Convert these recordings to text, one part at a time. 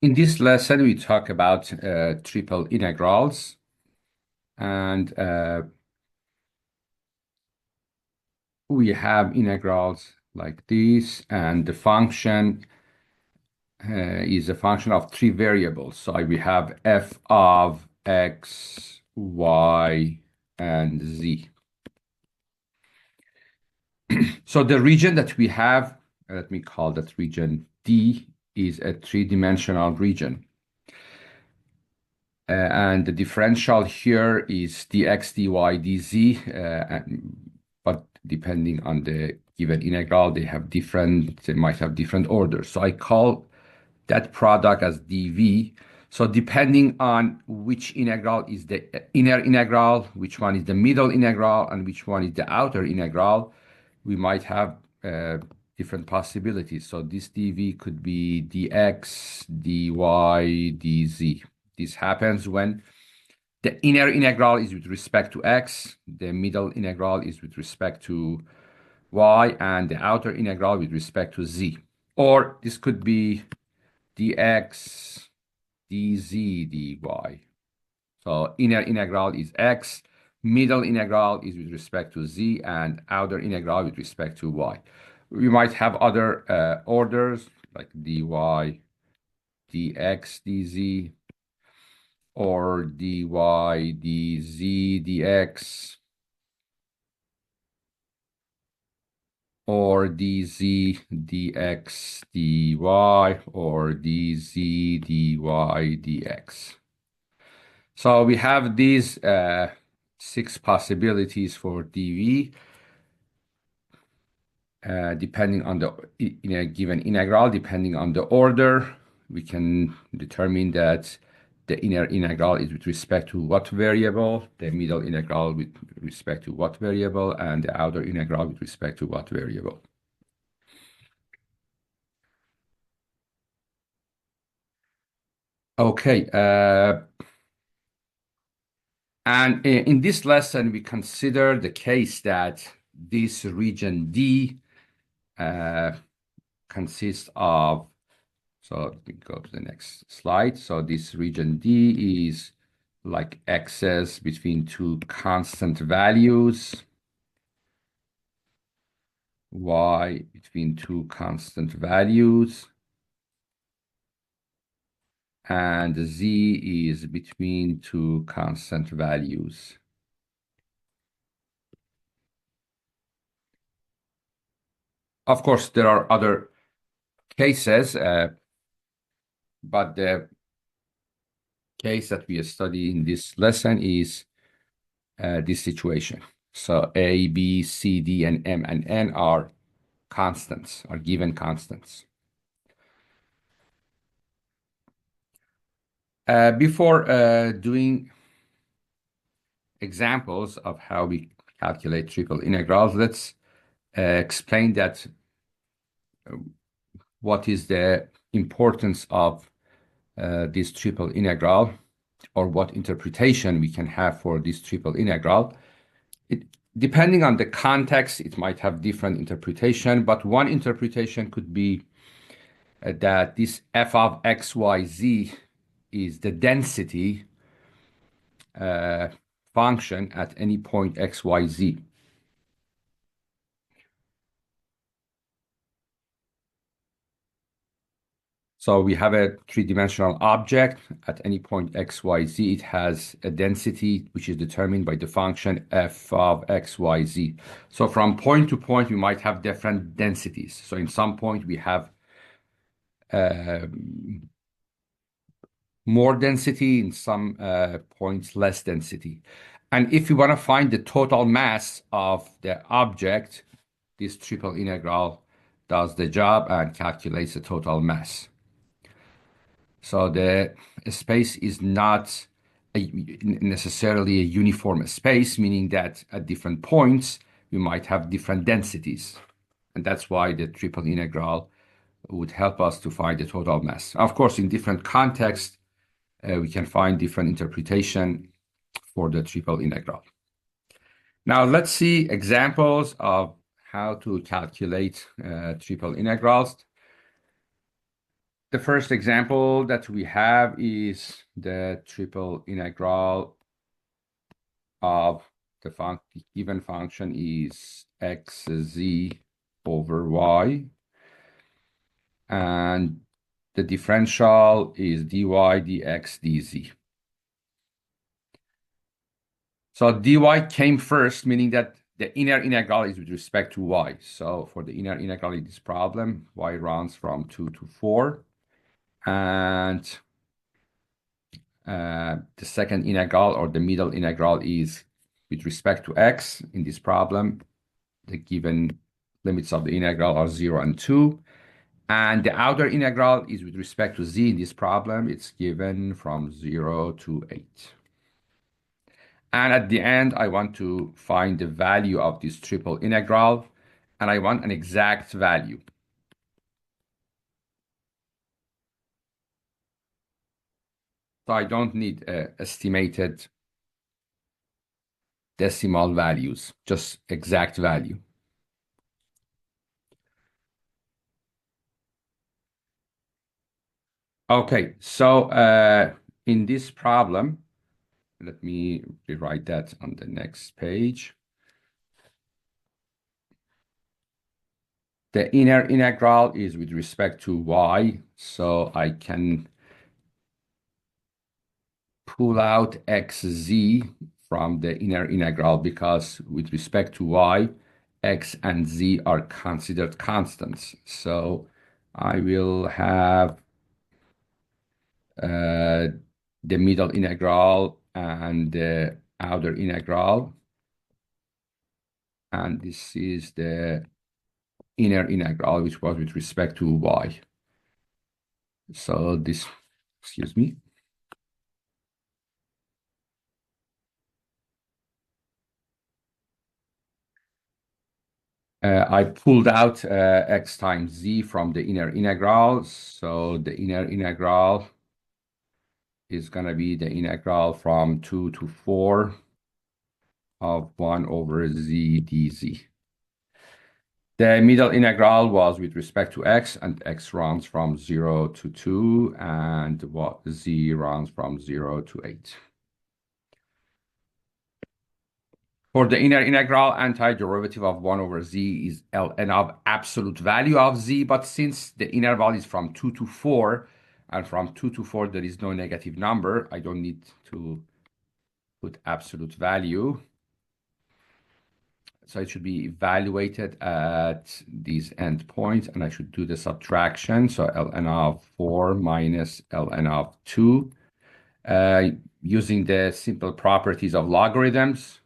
In this lesson, we talk about triple integrals, and we have integrals like this, and the function is a function of three variables. So we have f of x, y, and z. So the region that we have, let me call that region D, is a three-dimensional region. And the differential here is dx, dy, dz, but depending on the given integral, they might have different orders. So I call that product as dv. So depending on which integral is the inner integral, which one is the middle integral, and which one is the outer integral, we might have different possibilities. So this dv could be dx, dy, dz. This happens when the inner integral is with respect to x, the middle integral is with respect to y, and the outer integral with respect to z. Or this could be dx, dz, dy. So inner integral is x, middle integral is with respect to z, and outer integral with respect to y. We might have other orders like dy, dx, dz, or dy, dz, dx, or dz, dx, dy, or dz, dy, dx. So we have these six possibilities for dv. Depending on in a given integral, depending on the order, we can determine that the inner integral is with respect to what variable, the middle integral with respect to what variable, and the outer integral with respect to what variable. Okay, and in this lesson, we consider the case that this region D consists of, so let me go to the next slide. So this region D is like x's between two constant values, y between two constant values, and z is between two constant values. Of course, there are other cases, but the case that we study in this lesson is this situation. So A, B, C, D, and M and N are constants, are given constants. Before doing examples of how we calculate triple integrals, let's explain that what is the importance of this triple integral, or what interpretation we can have for this triple integral. Depending on the context, it might have different interpretation, but one interpretation could be that this f of x, y, z is the density function at any point x, y, z. So we have a three-dimensional object at any point x, y, z. It has a density which is determined by the function f of x, y, z. So from point to point, we might have different densities. So in some point, we have more density, in some points less density. And if you want to find the total mass of the object, this triple integral does the job and calculates the total mass. So the space is not necessarily a uniform space, meaning that at different points, we might have different densities. And that's why the triple integral would help us to find the total mass. Of course, in different contexts, we can find different interpretation for the triple integral. Now let's see examples of how to calculate triple integrals. The first example that we have is the triple integral of the given function is xz over y, and the differential is dy dx dz. So dy came first, meaning that the inner integral is with respect to y. So for the inner integral in this problem, y runs from 2 to 4. And the second integral, or the middle integral, is with respect to x. In this problem, the given limits of the integral are 0 and 2. And the outer integral is with respect to z. In this problem, it's given from 0 to 8. And at the end, I want to find the value of this triple integral, and I want an exact value. So I don't need estimated decimal values, just exact value. Okay, so in this problem, let me rewrite that on the next page. The inner integral is with respect to y, so I can pull out xz from the inner integral because with respect to y, x and z are considered constants. So I will have the middle integral and the outer integral. And this is the inner integral, which was with respect to y. So this, excuse me. I pulled out x times z from the inner integral. So the inner integral is going to be the integral from 2 to 4 of 1 over z dz. The middle integral was with respect to x, and x runs from 0 to 2, and what z runs from 0 to 8. For the inner integral, antiderivative of 1 over z is ln of absolute value of z, but since the interval is from 2 to 4, and from 2 to 4 there is no negative number, I don't need to put absolute value. So it should be evaluated at these endpoints, and I should do the subtraction. So ln of 4 minus ln of 2. Using the simple properties of logarithms,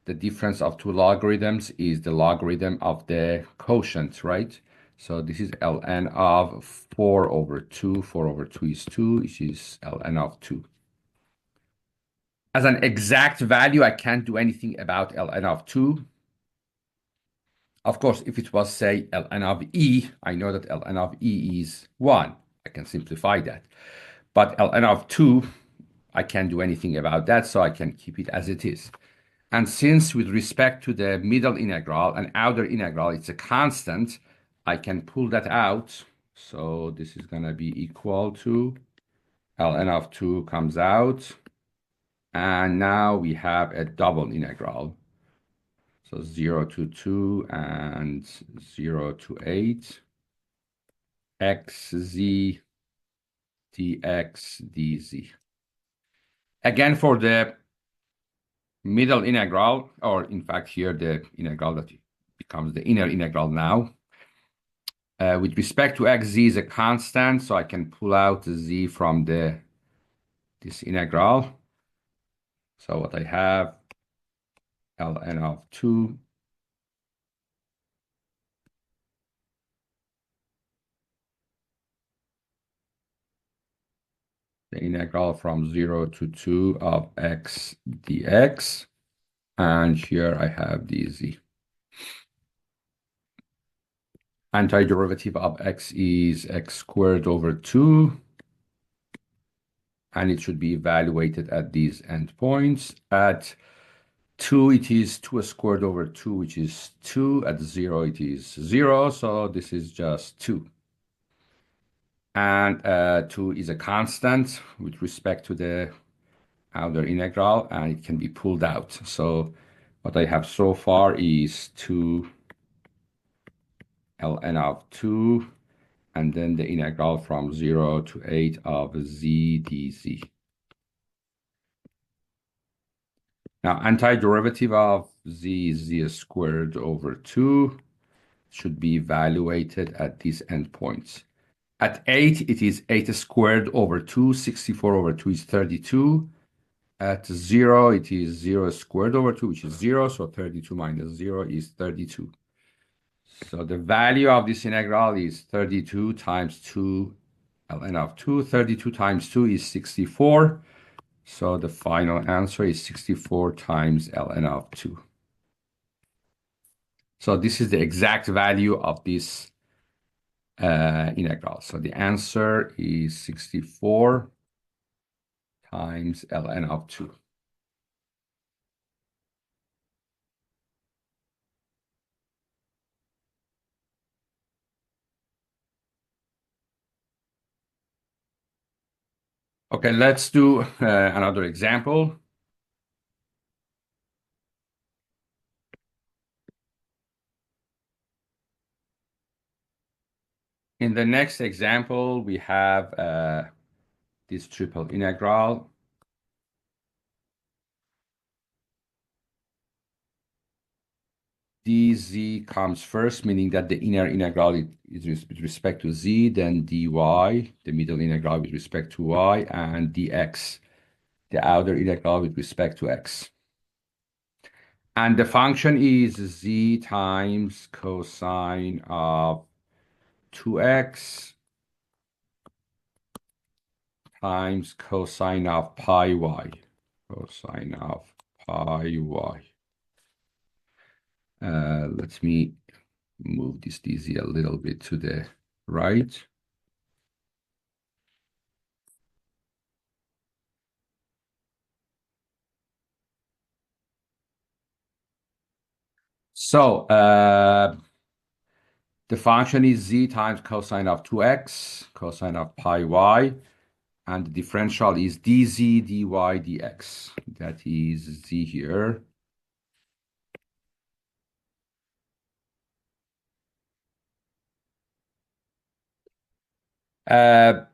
the difference of two logarithms is the logarithm of the quotient, right? So this is ln of 4 over 2. 4 over 2 is 2, which is ln of 2. As an exact value, I can't do anything about ln of 2. Of course, if it was, say, ln of e, I know that ln of e is 1. I can simplify that. But ln of 2, I can't do anything about that, so I can keep it as it is. And since with respect to the middle integral and outer integral, it's a constant, I can pull that out. So this is going to be equal to ln of 2 comes out. And now we have a double integral. So 0 to 2 and 0 to 8. xz dx dz. Again, for the middle integral, or in fact here the integral that becomes the inner integral now. With respect to x, z is a constant, so I can pull out the z from this integral. So what I have, ln of 2 the integral from 0 to 2 of x dx, and here I have dz. Antiderivative of x is x squared over 2, and it should be evaluated at these endpoints. At 2, it is 2 squared over 2, which is 2. At 0, it is 0, so this is just 2. And 2 is a constant with respect to the outer integral, and it can be pulled out. So what I have so far is 2 ln of 2, and then the integral from 0 to 8 of z dz. Now, antiderivative of z is z squared over 2 should be evaluated at these endpoints. At 8, it is 8 squared over 2. 64 over 2 is 32. At 0, it is 0 squared over 2, which is 0. So 32 minus 0 is 32. So the value of this integral is 32 times 2 ln of 2. 32 times 2 is 64. So the final answer is 64 times ln of 2. So this is the exact value of this integral. So the answer is 64 times ln of 2. Okay, let's do another example. In the next example, we have this triple integral. dz comes first, meaning that the inner integral is with respect to z, then dy, the middle integral with respect to y, and dx, the outer integral with respect to x. And the function is z times cosine of 2x times cosine of pi y. Cosine of pi y. Let me move this dz a little bit to the right. So the function is z times cosine of 2x, cosine of pi y, and the differential is dz dy dx. That is z here. The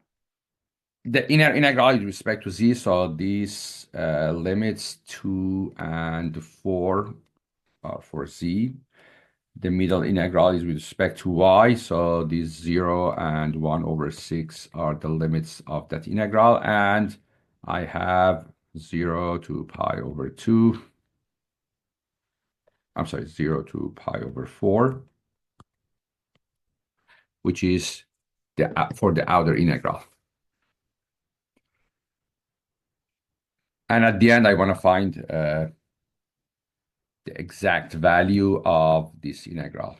inner integral with respect to z, so these limits 2 and 4 are for z. The middle integral is with respect to y, so these 0 and 1 over 6 are the limits of that integral, and I have 0 to pi over 2. I'm sorry, 0 to pi over 4, which is for the outer integral. And at the end, I want to find the exact value of this integral.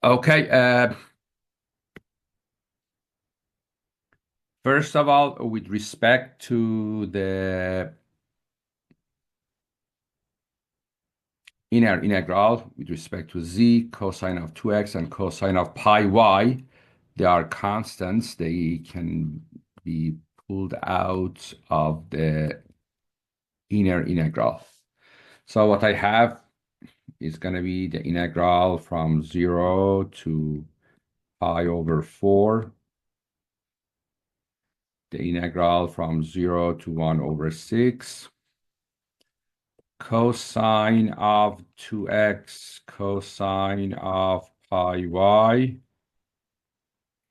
Okay. First of all, with respect to the inner integral, with respect to z, cosine of 2x and cosine of pi y, they are constants. They can be pulled out of the inner integral. So what I have is going to be the integral from 0 to pi over 4, the integral from 0 to 1 over 6, cosine of 2x, cosine of pi y,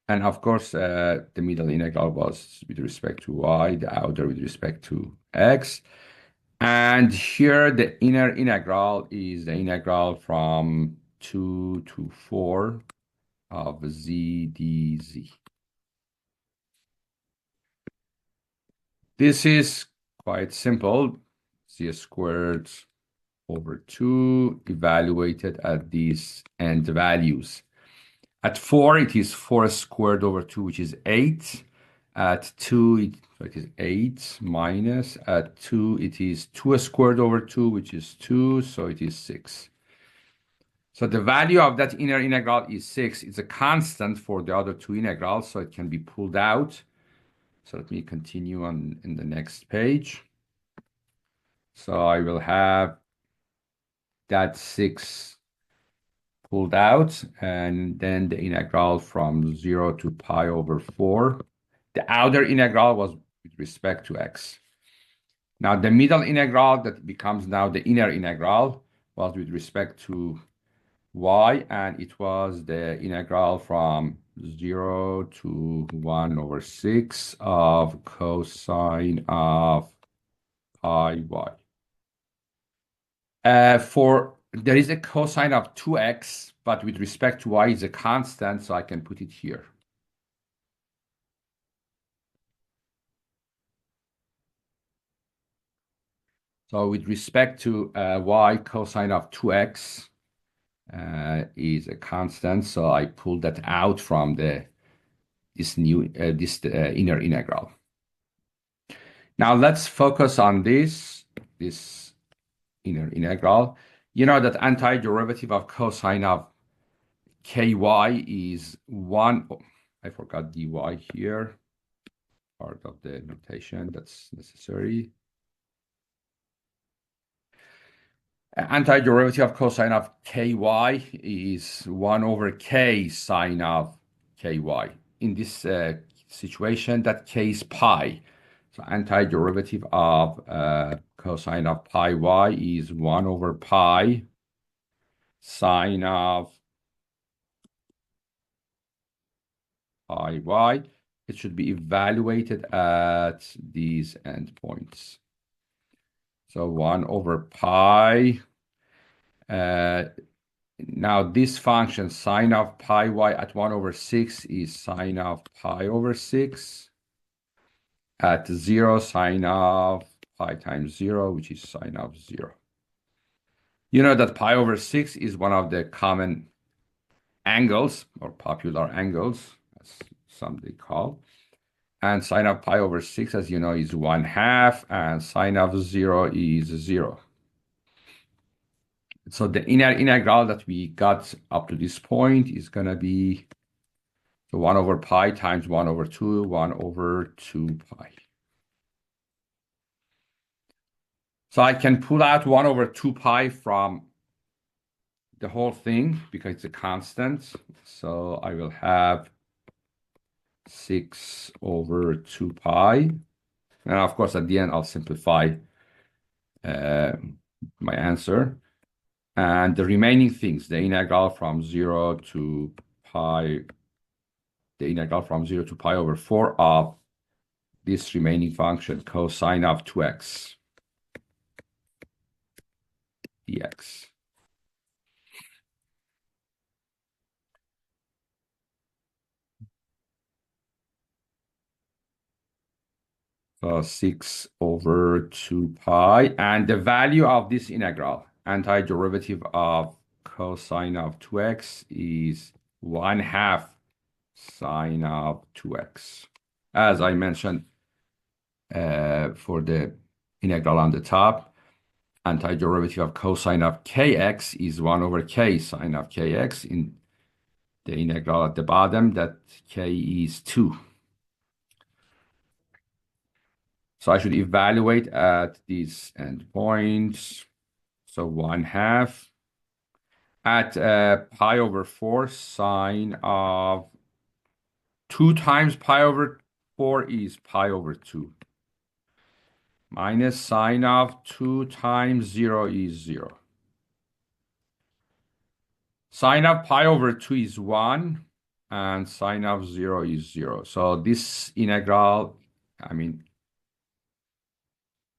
and of course, the middle integral was with respect to y, the outer with respect to x. And here, the inner integral is the integral from 2 to 4 of z dz. This is quite simple. Z squared over 2 evaluated at these end values. At 4, it is 4 squared over 2, which is 8. At 2, so it is 8 minus. At 2, it is 2 squared over 2, which is 2, so it is 6. So the value of that inner integral is 6. It's a constant for the other two integrals, so it can be pulled out. So let me continue on in the next page. So I will have that 6 pulled out, and then the integral from 0 to pi over 4. The outer integral was with respect to x. Now the middle integral that becomes now the inner integral was with respect to y, and it was the integral from 0 to 1 over 6 of cosine of pi y. There is a cosine of 2x, but with respect to y is a constant, so I can put it here. So with respect to y, cosine of 2x is a constant, so I pulled that out from this inner integral. Now let's focus on this inner integral. You know that antiderivative of cosine of ky is 1. Oh, I forgot dy here, part of the notation that's necessary. Antiderivative of cosine of ky is 1 over k sine of ky. In this situation, that k is pi. So antiderivative of cosine of pi y is 1 over pi sine of pi y. It should be evaluated at these endpoints. So 1 over pi. Now this function sine of pi y at 1 over 6 is sine of pi over 6. At 0, sine of pi times 0, which is sine of 0. You know that pi over 6 is one of the common angles or popular angles, as some they call. And sine of pi over 6, as you know, is 1/2, and sine of 0 is 0. So the inner integral that we got up to this point is going to be 1 over pi times 1 over 2, 1 over 2 pi. So I can pull out 1 over 2 pi from the whole thing because it's a constant. So I will have 6 over 2 pi. And of course, at the end, I'll simplify my answer. And the remaining things, the integral from 0 to pi, the integral from 0 to pi over 4 of this remaining function, cosine of 2x dx. So 6 over 2 pi. And the value of this integral, antiderivative of cosine of 2x, is 1/2 sine of 2x. As I mentioned for the integral on the top, antiderivative of cosine of kx is 1 over k sine of kx. In the integral at the bottom, that k is 2. So I should evaluate at these endpoints. So 1/2 at pi over 4, sine of 2 times pi over 4 is pi over 2. Minus sine of 2 times 0 is 0. Sine of pi over 2 is 1, and sine of 0 is 0. So this integral,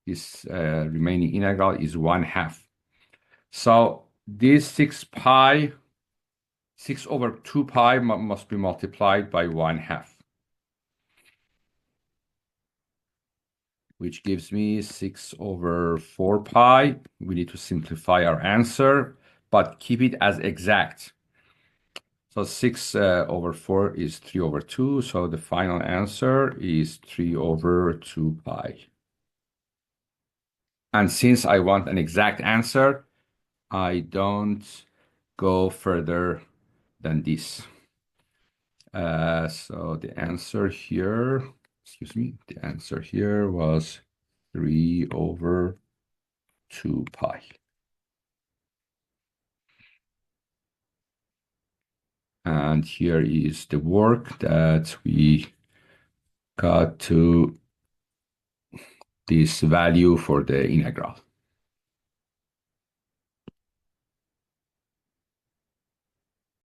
this remaining integral is 1/2. So this 6 over 2 pi must be multiplied by 1/2, which gives me 6 over 4 pi. We need to simplify our answer, but keep it as exact. So 6 over 4 is 3 over 2. So the final answer is 3 over 2 pi. And since I want an exact answer, I don't go further than this. So the answer here, excuse me, the answer here was 3 over 2 pi. And here is the work that we got to this value for the integral.